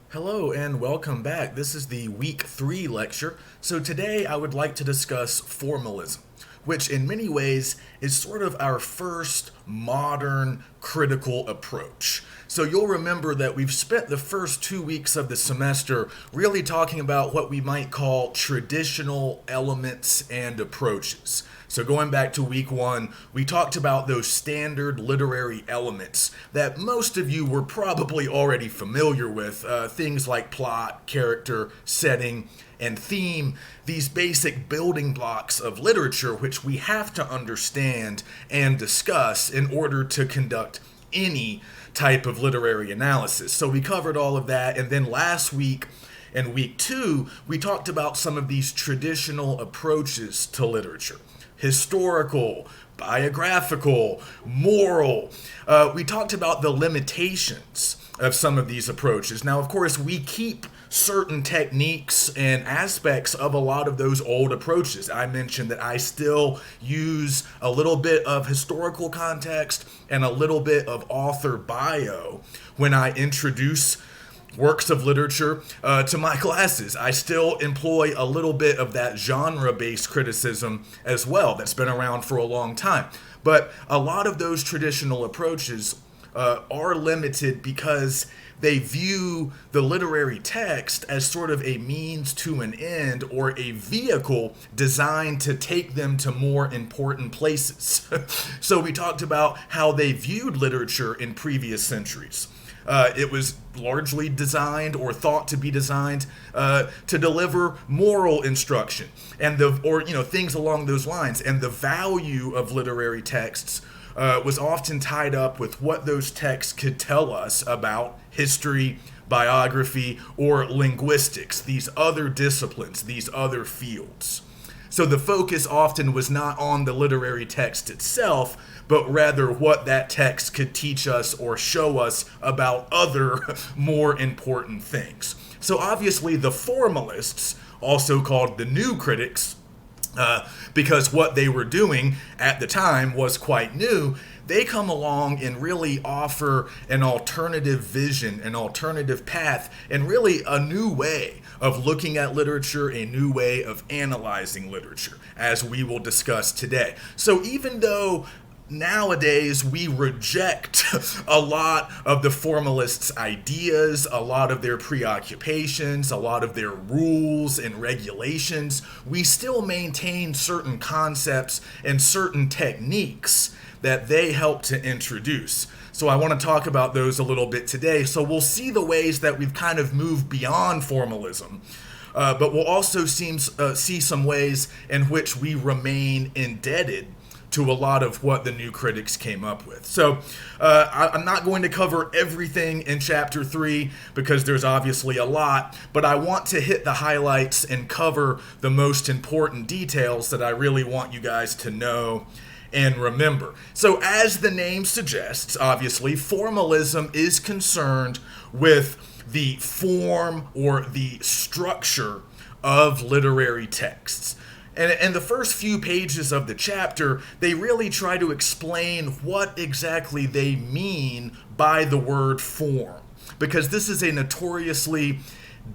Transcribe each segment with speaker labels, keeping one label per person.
Speaker 1: Hello and welcome back. This is the week 3 lecture. So today I would like to discuss formalism, which in many ways is sort of our first modern critical approach. So you'll remember that we've spent the first 2 weeks of the semester really talking about what we might call traditional elements and approaches. So going back to week 1, we talked about those standard literary elements that most of you were probably already familiar with, things like plot, character, setting, and theme, these basic building blocks of literature which we have to understand and discuss in order to conduct any type of literary analysis. So we covered all of that, and then last week in week 2, we talked about some of these traditional approaches to literature. Historical, biographical, moral. We talked about the limitations of some of these approaches. Now, of course, we keep certain techniques and aspects of a lot of those old approaches. I mentioned that I still use a little bit of historical context and a little bit of author bio when I introduce works of literature to my classes. I still employ a little bit of that genre-based criticism as well that's been around for a long time. But a lot of those traditional approaches are limited because they view the literary text as sort of a means to an end or a vehicle designed to take them to more important places. So we talked about how they viewed literature in previous centuries. It was largely designed or thought to be designed to deliver moral instruction and things along those lines. And the value of literary texts was often tied up with what those texts could tell us about history, biography, or linguistics, these other disciplines, these other fields. So the focus often was not on the literary text itself, but rather what that text could teach us or show us about other more important things. So obviously the formalists, also called the new critics, because what they were doing at the time was quite new, they come along and really offer an alternative vision, an alternative path, and really a new way of looking at literature, a new way of analyzing literature, as we will discuss today. So even though nowadays we reject a lot of the formalists' ideas, a lot of their preoccupations, a lot of their rules and regulations, we still maintain certain concepts and certain techniques that they help to introduce. So I want to talk about those a little bit today. So we'll see the ways that we've kind of moved beyond formalism. But we'll also see some ways in which we remain indebted to a lot of what the new critics came up with. So I'm not going to cover everything in chapter 3 because there's obviously a lot, but I want to hit the highlights and cover the most important details that I really want you guys to know and remember. So as the name suggests, obviously, formalism is concerned with the form or the structure of literary texts. And in the first few pages of the chapter, they really try to explain what exactly they mean by the word form, because this is a notoriously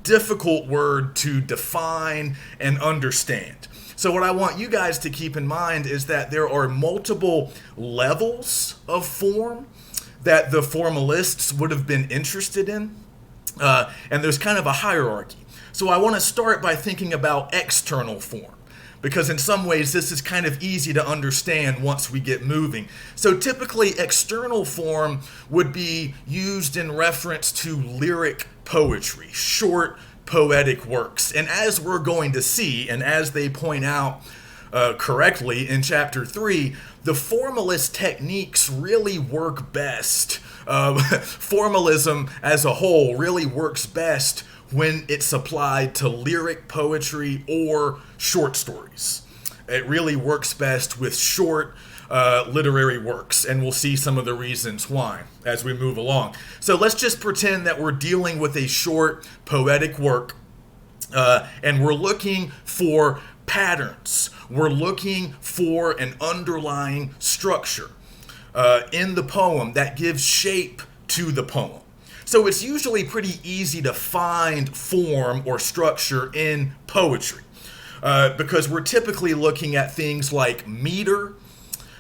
Speaker 1: difficult word to define and understand. So what I want you guys to keep in mind is that there are multiple levels of form that the formalists would have been interested in, and there's kind of a hierarchy. So I want to start by thinking about external form, because in some ways this is kind of easy to understand once we get moving. So typically external form would be used in reference to lyric poetry, short poetic works. And as we're going to see, and as they point out correctly in chapter 3, the formalist techniques really work best. Formalism as a whole really works best when it's applied to lyric poetry or short stories. It really works best with short literary works, and we'll see some of the reasons why as we move along. So let's just pretend that we're dealing with a short poetic work, and we're looking for patterns. We're looking for an underlying structure in the poem that gives shape to the poem. So it's usually pretty easy to find form or structure in poetry because we're typically looking at things like meter,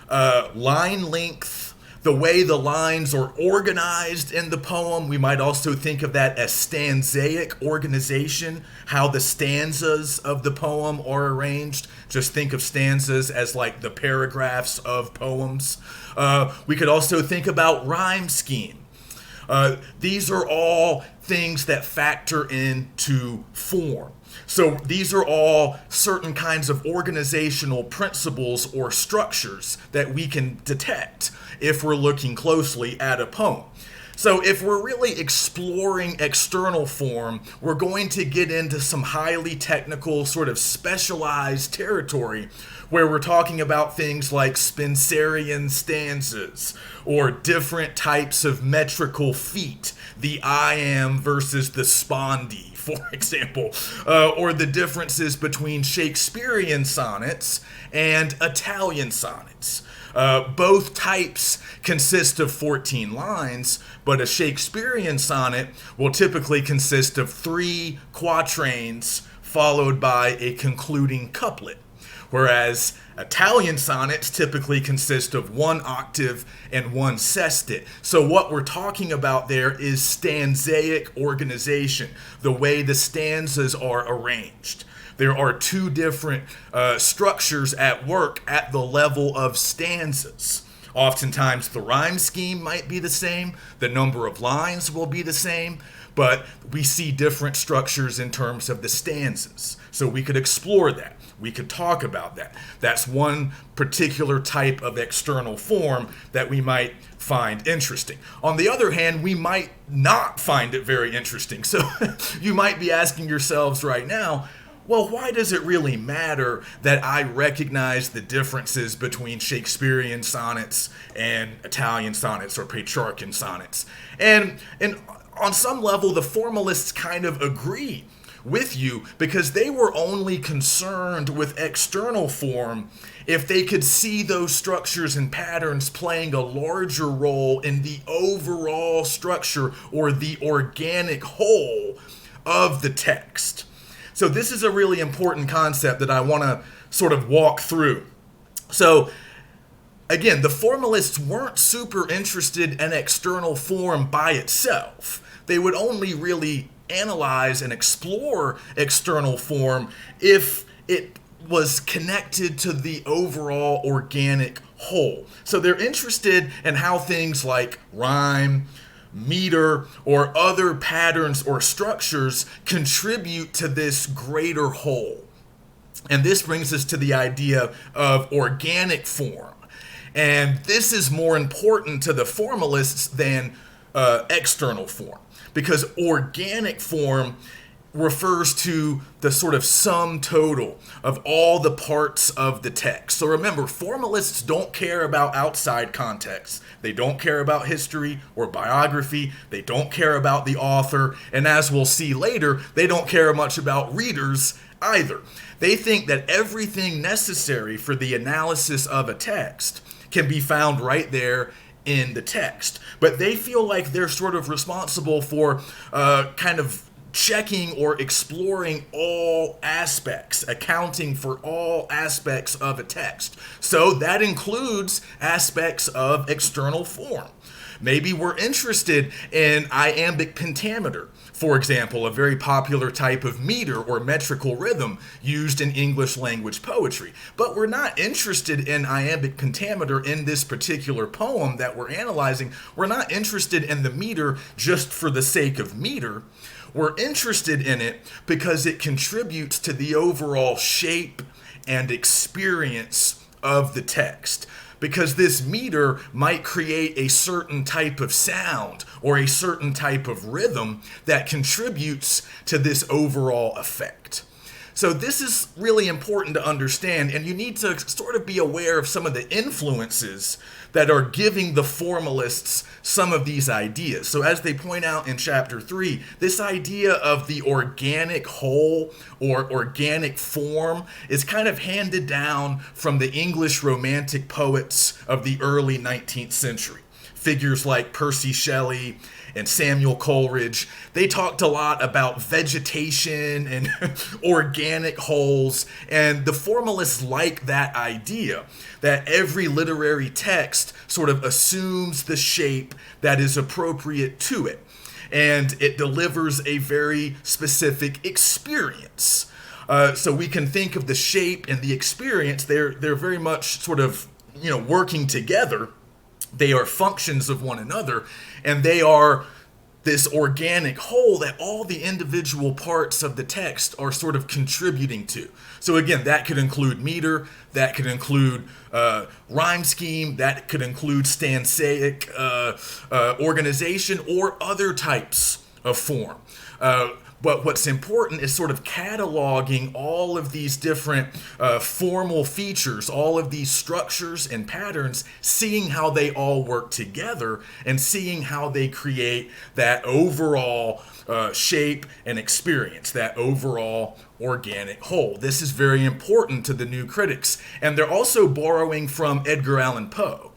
Speaker 1: line length, the way the lines are organized in the poem. We might also think of that as stanzaic organization, how the stanzas of the poem are arranged. Just think of stanzas as like the paragraphs of poems. We could also think about rhyme scheme. These are all things that factor into form. So these are all certain kinds of organizational principles or structures that we can detect if we're looking closely at a poem. So if we're really exploring external form, we're going to get into some highly technical, sort of specialized territory where we're talking about things like Spenserian stanzas or different types of metrical feet, the iamb versus the spondee, for example, or the differences between Shakespearean sonnets and Italian sonnets. Both types consist of 14 lines, but a Shakespearean sonnet will typically consist of 3 quatrains followed by a concluding couplet, whereas Italian sonnets typically consist of 1 octave and 1 sestet. So what we're talking about there is stanzaic organization, the way the stanzas are arranged. There are 2 different structures at work at the level of stanzas. Oftentimes the rhyme scheme might be the same, the number of lines will be the same, but we see different structures in terms of the stanzas. So we could explore that. We could talk about that. That's one particular type of external form that we might find interesting. On the other hand, we might not find it very interesting. So you might be asking yourselves right now, well, why does it really matter that I recognize the differences between Shakespearean sonnets and Italian sonnets or Petrarchan sonnets? And on some level, the formalists kind of agree with you because they were only concerned with external form if they could see those structures and patterns playing a larger role in the overall structure or the organic whole of the text. So this is a really important concept that I want to sort of walk through. So again, the formalists weren't super interested in external form by itself. They would only really analyze and explore external form if it was connected to the overall organic whole. So they're interested in how things like rhyme, meter, or other patterns or structures contribute to this greater whole. And this brings us to the idea of organic form. And this is more important to the formalists than external form, because organic form refers to the sort of sum total of all the parts of the text. So remember, formalists don't care about outside context. They don't care about history or biography. They don't care about the author. And as we'll see later, they don't care much about readers either. They think that everything necessary for the analysis of a text can be found right there in the text. But they feel like they're sort of responsible for kind of checking or exploring all aspects, accounting for all aspects of a text. So that includes aspects of external form. Maybe we're interested in iambic pentameter, for example, a very popular type of meter or metrical rhythm used in English language poetry. But we're not interested in iambic pentameter in this particular poem that we're analyzing. We're not interested in the meter just for the sake of meter. We're interested in it because it contributes to the overall shape and experience of the text. Because this meter might create a certain type of sound or a certain type of rhythm that contributes to this overall effect. So this is really important to understand, and you need to sort of be aware of some of the influences that are giving the formalists some of these ideas. So as they point out in chapter 3, this idea of the organic whole or organic form is kind of handed down from the English Romantic poets of the early 19th century. Figures like Percy Shelley and Samuel Coleridge. They talked a lot about vegetation and organic wholes, and the formalists like that idea that every literary text sort of assumes the shape that is appropriate to it, and it delivers a very specific experience. So we can think of the shape and the experience, they're very much sort of, working together. They are functions of one another, and they are this organic whole that all the individual parts of the text are sort of contributing to. So again, that could include meter, that could include rhyme scheme, that could include stanzaic organization, or other types of form. But what's important is sort of cataloging all of these different formal features, all of these structures and patterns, seeing how they all work together and seeing how they create that overall shape and experience, that overall organic whole. This is very important to the new critics. And they're also borrowing from Edgar Allan Poe.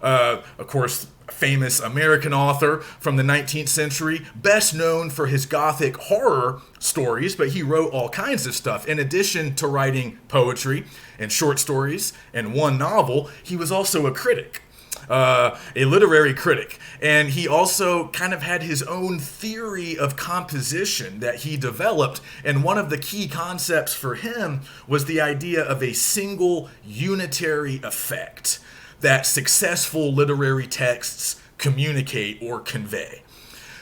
Speaker 1: Of course, famous American author from the 19th century, best known for his Gothic horror stories, but he wrote all kinds of stuff. In addition to writing poetry and short stories and one novel, he was also a critic, a literary critic. And he also kind of had his own theory of composition that he developed. And one of the key concepts for him was the idea of a single unitary effect that successful literary texts communicate or convey.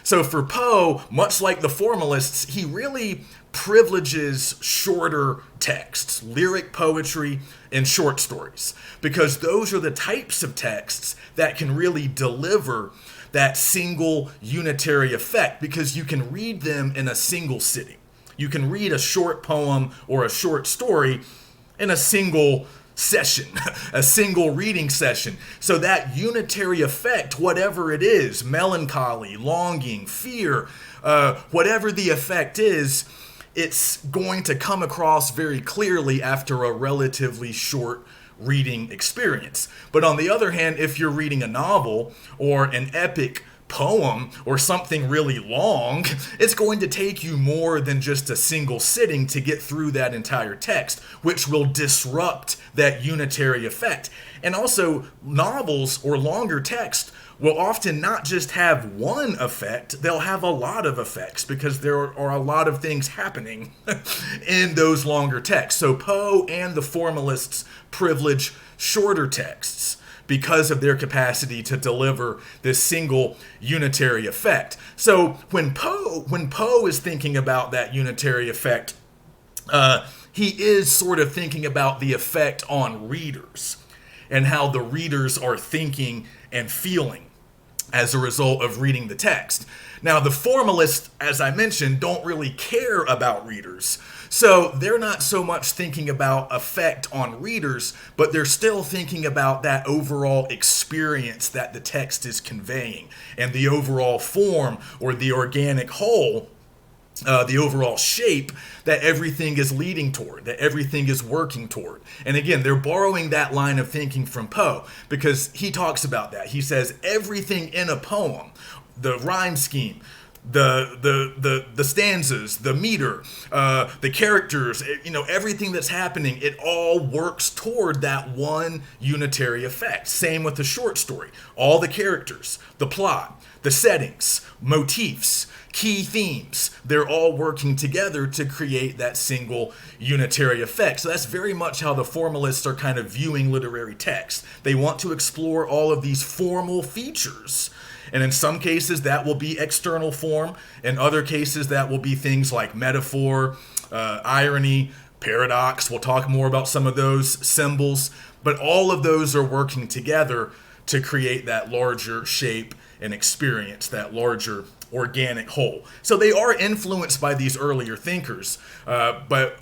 Speaker 1: So for Poe, much like the formalists, he really privileges shorter texts, lyric poetry, and short stories, because those are the types of texts that can really deliver that single unitary effect, because you can read them in a single sitting. You can read a short poem or a short story in a single session, a single reading session. So that unitary effect, whatever it is, melancholy, longing, fear, whatever the effect is, it's going to come across very clearly after a relatively short reading experience. But on the other hand, if you're reading a novel or an epic poem or something really long, it's going to take you more than just a single sitting to get through that entire text, which will disrupt that unitary effect. And also, novels or longer text will often not just have one effect, they'll have a lot of effects, because there are a lot of things happening in those longer texts. So Poe and the formalists privilege shorter texts because of their capacity to deliver this single unitary effect. So when Poe is thinking about that unitary effect, he is sort of thinking about the effect on readers and how the readers are thinking and feeling as a result of reading the text. Now, the formalists, as I mentioned, don't really care about readers. So they're not so much thinking about effect on readers, but they're still thinking about that overall experience that the text is conveying and the overall form or the organic whole, the overall shape that everything is leading toward, that everything is working toward. And again, they're borrowing that line of thinking from Poe, because he talks about that. He says everything in a poem, the rhyme scheme, the stanzas, the meter, the characters, everything that's happening, it all works toward that one unitary effect. Same with the short story. All the characters, the plot, the settings, motifs, key themes, they're all working together to create that single unitary effect. So that's very much how the formalists are kind of viewing literary text. They want to explore all of these formal features. And in some cases, that will be external form. In other cases, that will be things like metaphor, irony, paradox. We'll talk more about some of those symbols. But all of those are working together to create that larger shape and experience, that larger organic whole. So they are influenced by these earlier thinkers. But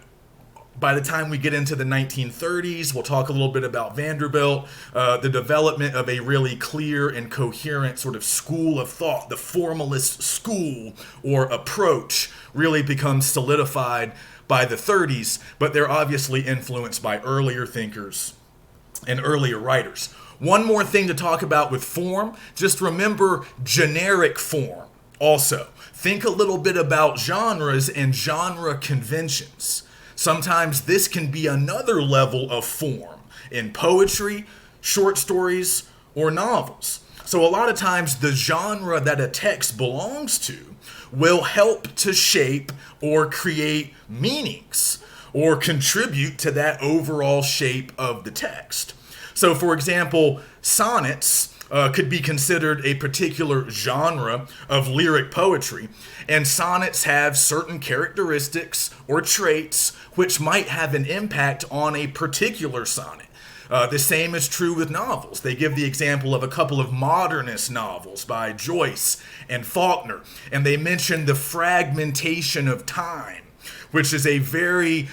Speaker 1: by the time we get into the 1930s, we'll talk a little bit about Vanderbilt, the development of a really clear and coherent sort of school of thought. The formalist school or approach really becomes solidified by the 30s, but they're obviously influenced by earlier thinkers and earlier writers. One more thing to talk about with form, just remember generic form. Also, think a little bit about genres and genre conventions. Sometimes this can be another level of form in poetry, short stories, or novels. So a lot of times the genre that a text belongs to will help to shape or create meanings or contribute to that overall shape of the text. So for example, sonnets could be considered a particular genre of lyric poetry, and sonnets have certain characteristics or traits which might have an impact on a particular sonnet. The same is true with novels. They give the example of a couple of modernist novels by Joyce and Faulkner, and they mention the fragmentation of time, which is a very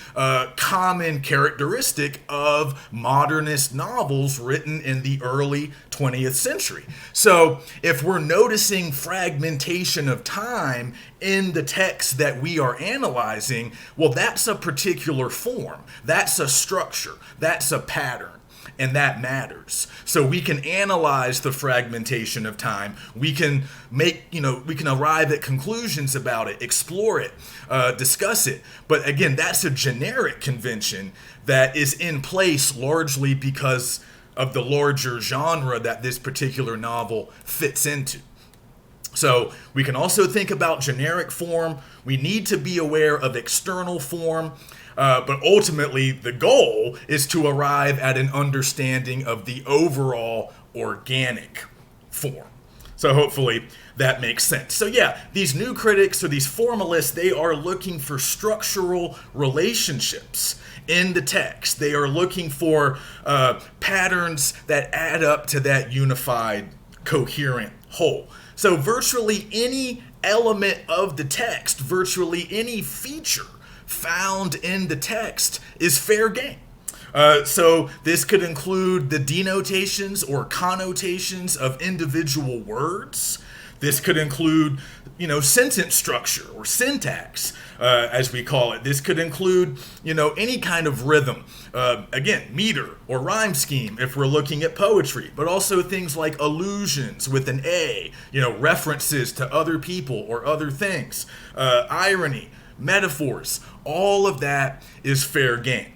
Speaker 1: common characteristic of modernist novels written in the early 20th century. So if we're noticing fragmentation of time in the text that we are analyzing, well, that's a particular form, that's a structure, that's a pattern. And that matters. So we can analyze the fragmentation of time. We can we can arrive at conclusions about it, explore it, discuss it. But again, that's a generic convention that is in place largely because of the larger genre that this particular novel fits into. So we can also think about generic form. We need to be aware of external form. But ultimately, the goal is to arrive at an understanding of the overall organic form. So hopefully that makes sense. So yeah, these new critics or these formalists, they are looking for structural relationships in the text. They are looking for patterns that add up to that unified, coherent whole. So virtually any element of the text, virtually any feature found in the text is fair game. So this could include the denotations or connotations of individual words. This could include, sentence structure or syntax, as we call it. This could include, any kind of rhythm. Again, meter or rhyme scheme if we're looking at poetry, but also things like allusions with an A, references to other people or other things, irony, metaphors, all of that is fair game.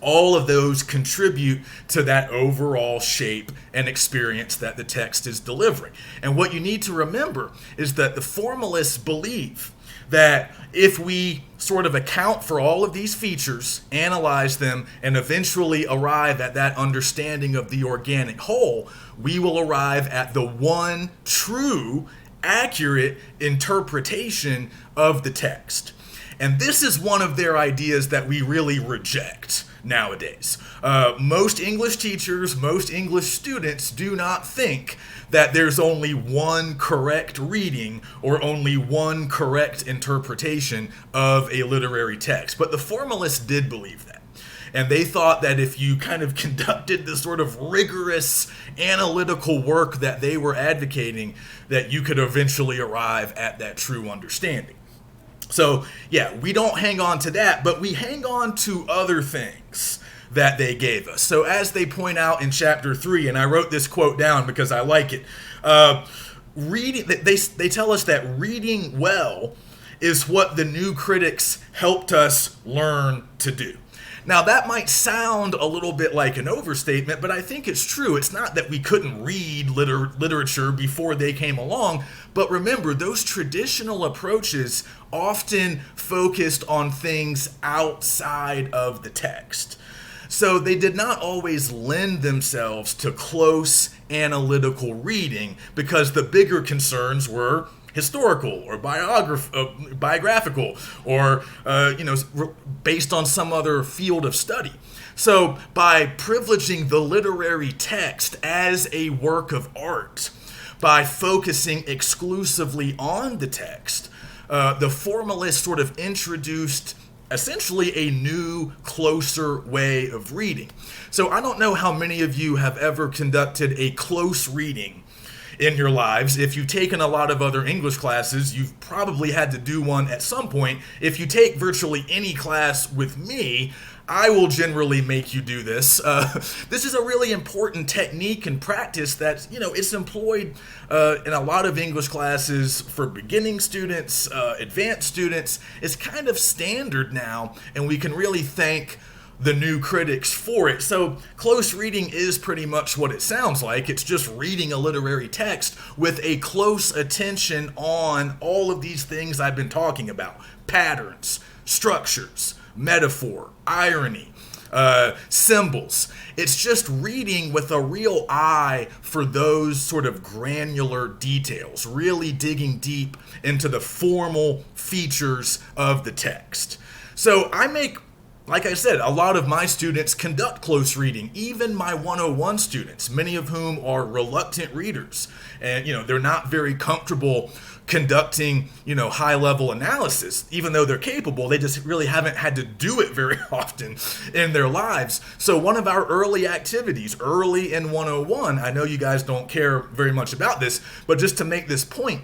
Speaker 1: All of those contribute to that overall shape and experience that the text is delivering. And what you need to remember is that the formalists believe that if we sort of account for all of these features, analyze them, and eventually arrive at that understanding of the organic whole, we will arrive at the one true, accurate interpretation of the text. And this is one of their ideas that we really reject nowadays. Most English teachers, most English students do not think that there's only one correct reading or only one correct interpretation of a literary text. But the formalists did believe that. And they thought that if you kind of conducted the sort of rigorous analytical work that they were advocating, that you could eventually arrive at that true understanding. So, yeah, we don't hang on to that, but we hang on to other things that they gave us. So as they point out in chapter 3, and I wrote this quote down because I like it, they tell us that reading well is what the new critics helped us learn to do. Now, that might sound a little bit like an overstatement, but I think it's true. It's not that we couldn't read literature before they came along, but remember, those traditional approaches often focused on things outside of the text. So they did not always lend themselves to close analytical reading because the bigger concerns were historical or biographical or based on some other field of study. So by privileging the literary text as a work of art, by focusing exclusively on the text, the formalists sort of introduced essentially a new, closer way of reading. So I don't know how many of you have ever conducted a close reading in your lives. If you've taken a lot of other English classes, you've probably had to do one at some point. If you take virtually any class with me, I will generally make you do this. This is a really important technique and practice that, it's employed in a lot of English classes for beginning students, advanced students. It's kind of standard now, and we can really thank the new critics for it. So close reading is pretty much what it sounds like. It's just reading a literary text with a close attention on all of these things I've been talking about: patterns, structures, metaphor, irony, symbols. It's just reading with a real eye for those sort of granular details, really digging deep into the formal features of the text. So like I said, a lot of my students conduct close reading, even my 101 students, many of whom are reluctant readers. And, they're not very comfortable conducting, high-level analysis. Even though they're capable, they just really haven't had to do it very often in their lives. So one of our early activities, early in 101, I know you guys don't care very much about this, but just to make this point,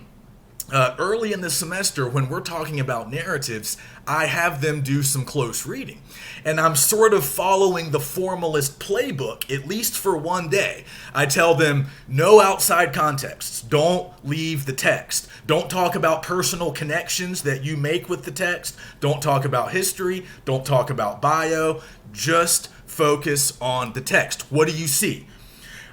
Speaker 1: early in the semester, when we're talking about narratives, I have them do some close reading. And I'm sort of following the formalist playbook, at least for one day. I tell them, no outside contexts. Don't leave the text. Don't talk about personal connections that you make with the text. Don't talk about history. Don't talk about bio. Just focus on the text. What do you see?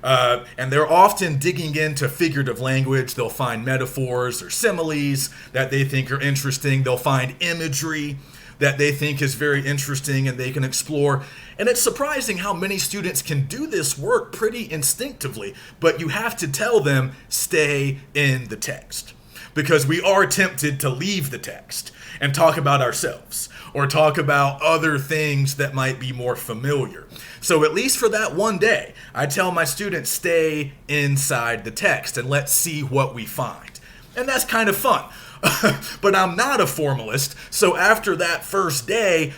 Speaker 1: And they're often digging into figurative language. They'll find metaphors or similes that they think are interesting. They'll find imagery that they think is very interesting and they can explore. And it's surprising how many students can do this work pretty instinctively, but you have to tell them, stay in the text. Because we are tempted to leave the text and talk about ourselves or talk about other things that might be more familiar. So at least for that one day, I tell my students, stay inside the text and let's see what we find. And that's kind of fun. But I'm not a formalist, so after that first day,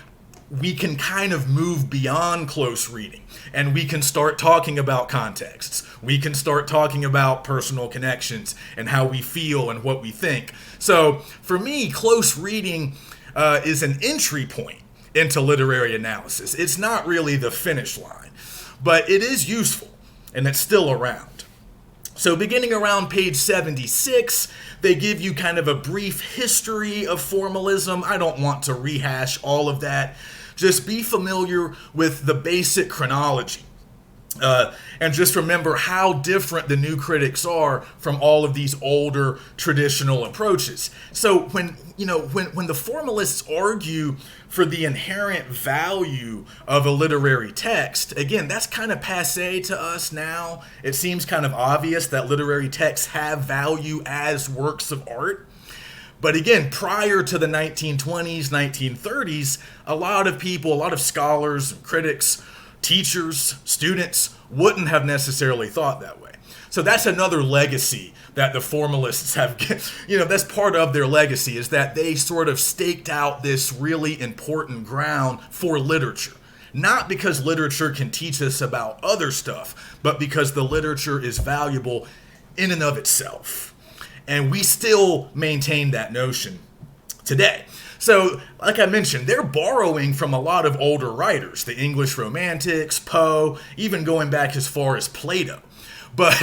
Speaker 1: we can kind of move beyond close reading and we can start talking about contexts. We can start talking about personal connections and how we feel and what we think. So for me, close reading is an entry point into literary analysis. It's not really the finish line, but it is useful and it's still around. So beginning around page 76, they give you kind of a brief history of formalism. I don't want to rehash all of that. Just be familiar with the basic chronology. And just remember how different the new critics are from all of these older traditional approaches. So when the formalists argue for the inherent value of a literary text, again, that's kind of passé to us now. It seems kind of obvious that literary texts have value as works of art. But again, prior to the 1920s, 1930s, a lot of people, a lot of scholars, critics, teachers, students wouldn't have necessarily thought that way. So that's another legacy that the formalists have, that's part of their legacy, is that they sort of staked out this really important ground for literature. Not because literature can teach us about other stuff, but because the literature is valuable in and of itself. And we still maintain that notion today. So, like I mentioned, they're borrowing from a lot of older writers, the English Romantics, Poe, even going back as far as Plato. But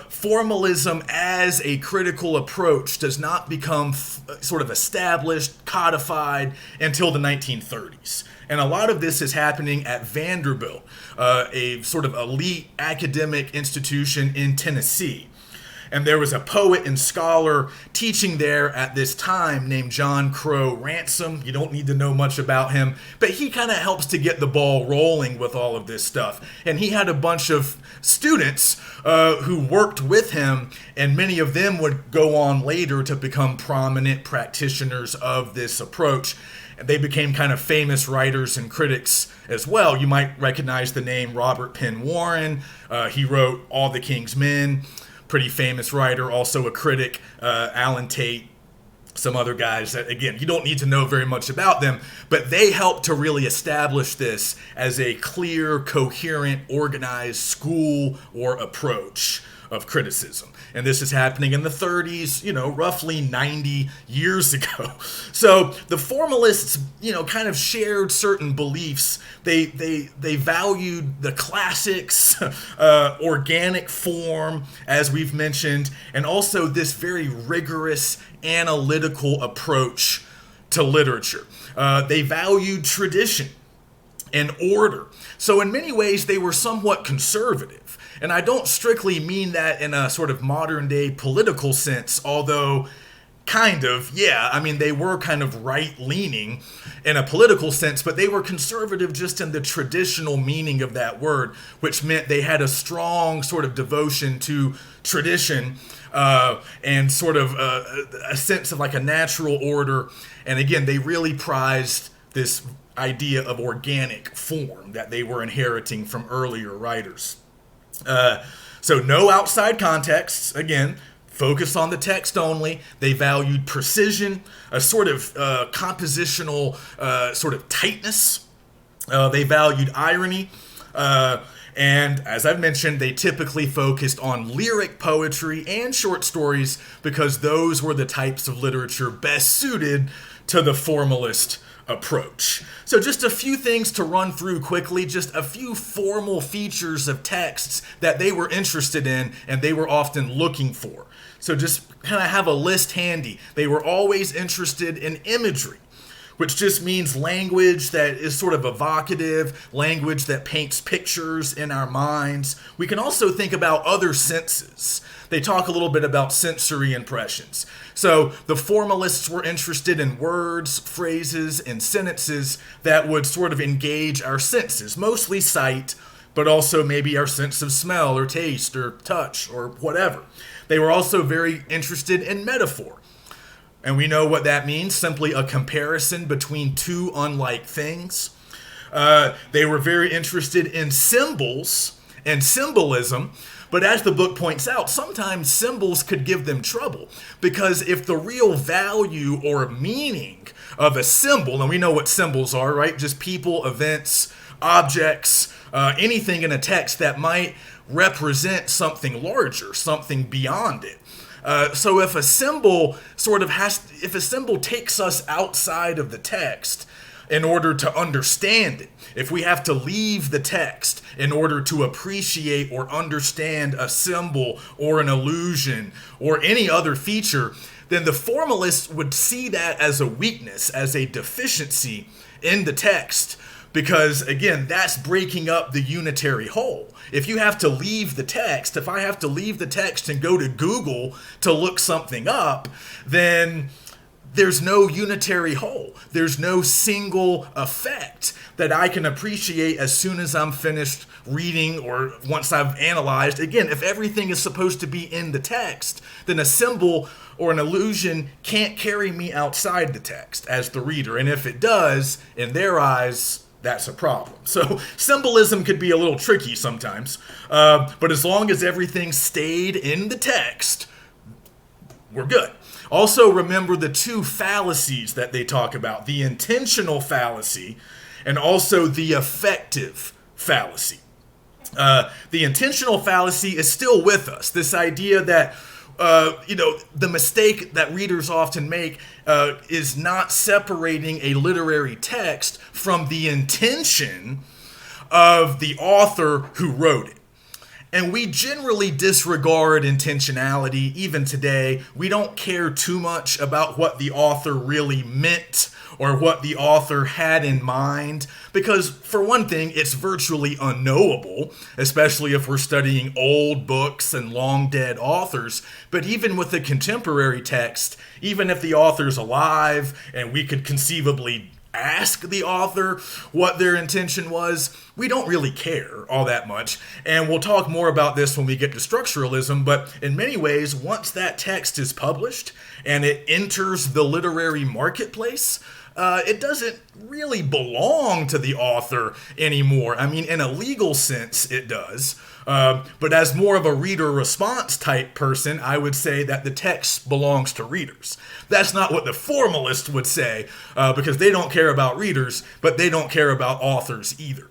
Speaker 1: formalism as a critical approach does not become sort of established, codified until the 1930s. And a lot of this is happening at Vanderbilt, a sort of elite academic institution in Tennessee. And there was a poet and scholar teaching there at this time named John Crow Ransom. You don't need to know much about him, but he kind of helps to get the ball rolling with all of this stuff. And he had a bunch of students who worked with him, and many of them would go on later to become prominent practitioners of this approach. And they became kind of famous writers and critics as well. You might recognize the name Robert Penn Warren. He wrote All the King's Men. Pretty famous writer, also a critic, Alan Tate, some other guys that, again, you don't need to know very much about them, but they helped to really establish this as a clear, coherent, organized school or approach of criticism. And this is happening in the 30s, roughly 90 years ago. So the formalists, kind of shared certain beliefs. They valued the classics, organic form, as we've mentioned, and also this very rigorous analytical approach to literature. They valued tradition and order. So in many ways, they were somewhat conservative. And I don't strictly mean that in a sort of modern day political sense, although kind of, yeah. I mean, they were kind of right-leaning in a political sense, but they were conservative just in the traditional meaning of that word, which meant they had a strong sort of devotion to tradition and sort of a sense of like a natural order. And again, they really prized this idea of organic form that they were inheriting from earlier writers. So no outside contexts, again, focus on the text only. They valued precision, a sort of compositional sort of tightness. They valued irony. And as I've mentioned, they typically focused on lyric poetry and short stories because those were the types of literature best suited to the formalist approach. So just a few things to run through quickly, just a few formal features of texts that they were interested in and they were often looking for. So just kind of have a list handy. They were always interested in imagery, which just means language that is sort of evocative, language that paints pictures in our minds. We can also think about other senses. They talk a little bit about sensory impressions. So the formalists were interested in words, phrases, and sentences that would sort of engage our senses, mostly sight, but also maybe our sense of smell or taste or touch or whatever. They were also very interested in metaphor. And we know what that means, simply a comparison between two unlike things. They were very interested in symbols and symbolism, but as the book points out, sometimes symbols could give them trouble, because if the real value or meaning of a symbol, and we know what symbols are, right? Just people, events, objects, anything in a text that might represent something larger, something beyond it. So if a symbol if a symbol takes us outside of the text in order to understand it, if we have to leave the text in order to appreciate or understand a symbol or an allusion or any other feature, then the formalists would see that as a weakness, as a deficiency in the text. Because, again, that's breaking up the unitary whole. If you have to leave the text, if I have to leave the text and go to Google to look something up, then there's no unitary whole. There's no single effect that I can appreciate as soon as I'm finished reading or once I've analyzed. Again, if everything is supposed to be in the text, then a symbol or an allusion can't carry me outside the text as the reader. And if it does, in their eyes, that's a problem. So symbolism could be a little tricky sometimes, but as long as everything stayed in the text, we're good. Also remember the two fallacies that they talk about, the intentional fallacy and also the effective fallacy. The intentional fallacy is still with us, this idea that the mistake that readers often make is not separating a literary text from the intention of the author who wrote it. And we generally disregard intentionality even today. We don't care too much about what the author really meant or what the author had in mind, because for one thing, it's virtually unknowable, especially if we're studying old books and long dead authors. But even with a contemporary text, even if the author's alive and we could conceivably ask the author what their intention was, we don't really care all that much. And we'll talk more about this when we get to structuralism, but in many ways, once that text is published and it enters the literary marketplace, it doesn't really belong to the author anymore. I mean, in a legal sense, it does. But as more of a reader response type person, I would say that the text belongs to readers. That's not what the formalist would say, because they don't care about readers, but they don't care about authors either.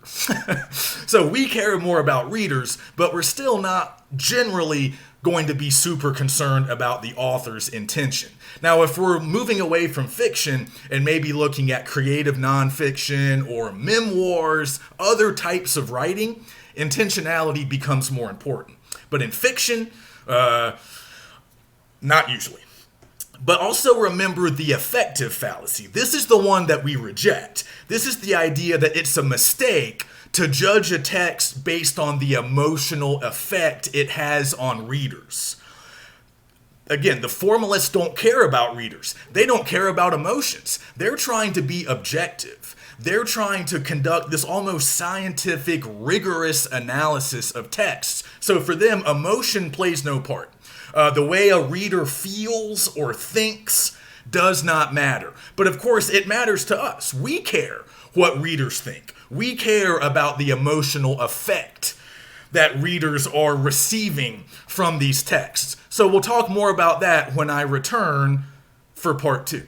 Speaker 1: So we care more about readers, but we're still not generally going to be super concerned about the author's intention. Now, if we're moving away from fiction and maybe looking at creative nonfiction or memoirs, other types of writing, intentionality becomes more important. But in fiction, not usually. But also remember the affective fallacy. This is the one that we reject. This is the idea that it's a mistake to judge a text based on the emotional effect it has on readers. Again, the formalists don't care about readers. They don't care about emotions. They're trying to be objective. They're trying to conduct this almost scientific, rigorous analysis of texts. So for them, emotion plays no part. The way a reader feels or thinks does not matter. But of course, it matters to us. We care what readers think. We care about the emotional effect that readers are receiving from these texts. So we'll talk more about that when I return for part 2.